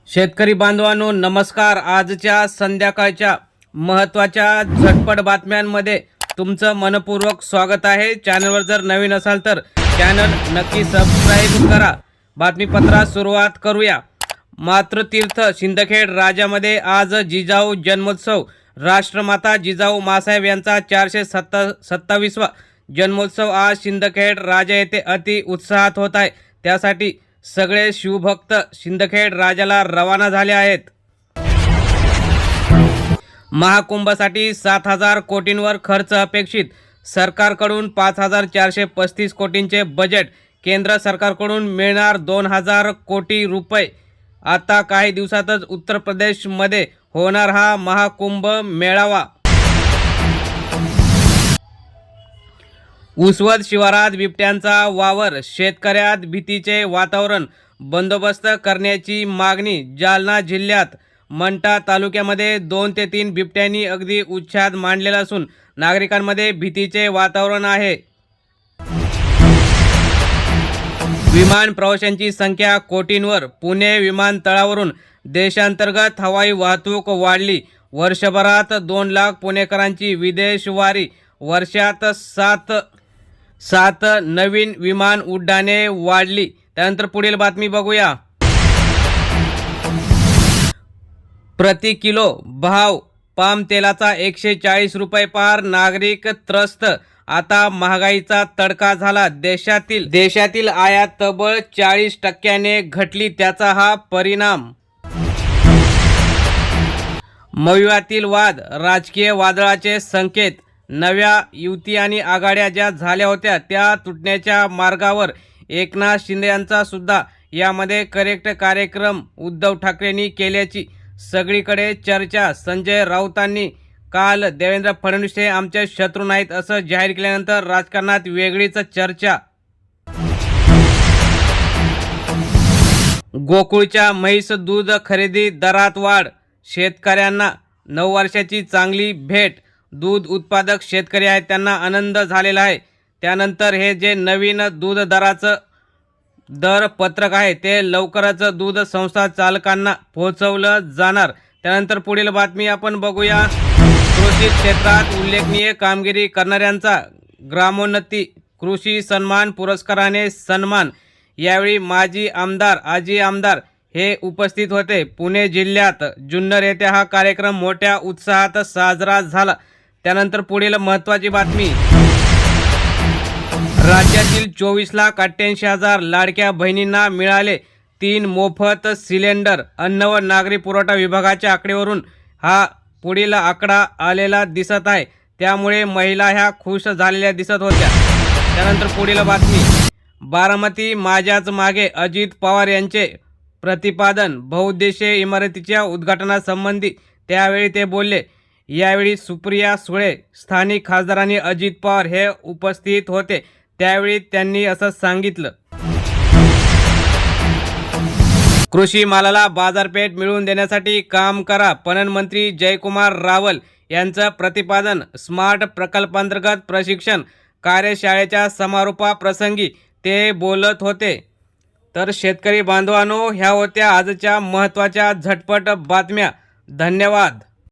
शेतकरी बांधवांनो नमस्कार। आजच्या संध्याकाळच्या महत्त्वाच्या झटपट बातम्यांमध्ये तुमचं मनपूर्वक स्वागत आहे। चॅनलवर जर नवीन असाल तर चॅनल नक्की सबस्क्राइब करा। बातमीपत्रात सुरुवात करूया। मातृतीर्थ सिंदखेड राजामध्ये आज जिजाऊ जन्मोत्सव। राष्ट्रमाता जिजाऊ मासाहेब यांचा 427वा जन्मोत्सव आज सिंदखेड राजा येथे अति उत्साहात होत आहे। त्यासाठी सगळे शिवभक्त सिंदखेड राजाला रवाना झाले आहेत। महाकुंभसाठी 7,000 कोटींवर खर्च अपेक्षित। सरकारकडून 5,435 कोटींचे बजेट। केंद्र सरकारकडून मिळणार 2,000 कोटी रुपये। आता काही दिवसातच उत्तर प्रदेशमध्ये होणार हा महाकुंभ मेळावा। उसवद शिवारात बिबट्यांचा वावर। शेतकऱ्यात भीतीचे वातावरण। बंदोबस्त करण्याची मागणी। जालना जिल्ह्यात मंठा तालुक्यामध्ये 2 ते 3 बिबट्यांनी अगदी उच्छाद मांडलेला असून नागरिकांमध्ये भीतीचे वातावरण आहे। विमान प्रवाशांची संख्या कोटींवर। पुणे विमानतळावरून देशांतर्गत हवाई वाहतूक वाढली। वर्षभरात 2 लाख पुणेकरांची विदेशवारी। वर्षात 7 नवीन विमान उड्डाणे वाढली। त्यानंतर पुढील बातमी बघूया। प्रति किलो भाव पाम तेलाचा 140 रुपये पार। नागरिक त्रस्त। आता महागाईचा तडका झाला। देशातील आयात तब्बल 40% घटली। त्याचा हा परिणाम। मविवातील वाद। राजकीय वादळाचे संकेत। नव्या युती आणि आघाड्या ज्या झाल्या होत्या त्या तुटण्याच्या मार्गावर। एकनाथ शिंदे यांचा सुद्धा यामध्ये करेक्ट कार्यक्रम उद्धव ठाकरेंनी केल्याची सगळीकडे चर्चा। संजय राऊतांनी काल देवेंद्र फडणवीस हे आमचे शत्रू नाहीत असं जाहीर केल्यानंतर राजकारणात वेगळीच चर्चा। गोकुळच्या म्हैस दूध खरेदी दरात वाढ। शेतकऱ्यांना 9 वर्षाची चांगली भेट। दूध उत्पादक शेतकरी आहेत त्यांना आनंद झालेला आहे। त्यानंतर हे जे नवीन दूध दराचं दर पत्रक आहे ते लवकरच दूध संस्था चालकांना पोहोचवलं जाणार। त्यानंतर पुढील बातमी आपण बघूया। कृषी क्षेत्रात उल्लेखनीय कामगिरी करणाऱ्यांचा ग्रामोन्नती कृषी सन्मान पुरस्काराने सन्मान। यावेळी माजी आमदार आजी आमदार हे उपस्थित होते। पुणे जिल्ह्यात जुन्नर येथे हा कार्यक्रम मोठ्या उत्साहात साजरा झाला। त्यानंतर पुढील महत्त्वाची बातमी। राज्यातील 24,88,000 लाडक्या बहिणींना मिळाले 3 मोफत सिलेंडर। अन्न व नागरी पुरवठा विभागाच्या आकडेवरून हा पुढील आकडा आलेला दिसत आहे। त्यामुळे महिला ह्या खुश झालेल्या दिसत होत्या। त्यानंतर पुढील बातमी। बारामती माझ्याच मागे अजित पवार यांचे प्रतिपादन। बहुउद्देशीय इमारतीच्या उद्घाटनासंबंधी त्यावेळी ते बोलले। यावेळी सुप्रिया सुळे स्थानिक खासदार आणि अजित पवार हे उपस्थित होते। त्यावेळी त्यांनी असं सांगितलं। कृषी मालाला बाजारपेठ मिळवून देण्यासाठी काम करा। पणन मंत्री जयकुमार रावल यांचं प्रतिपादन। स्मार्ट प्रकल्पांतर्गत प्रशिक्षण कार्यशाळेच्या समारोपाप्रसंगी ते बोलत होते। तर शेतकरी बांधवांनो ह्या होत्या आजच्या महत्त्वाच्या झटपट बातम्या। धन्यवाद।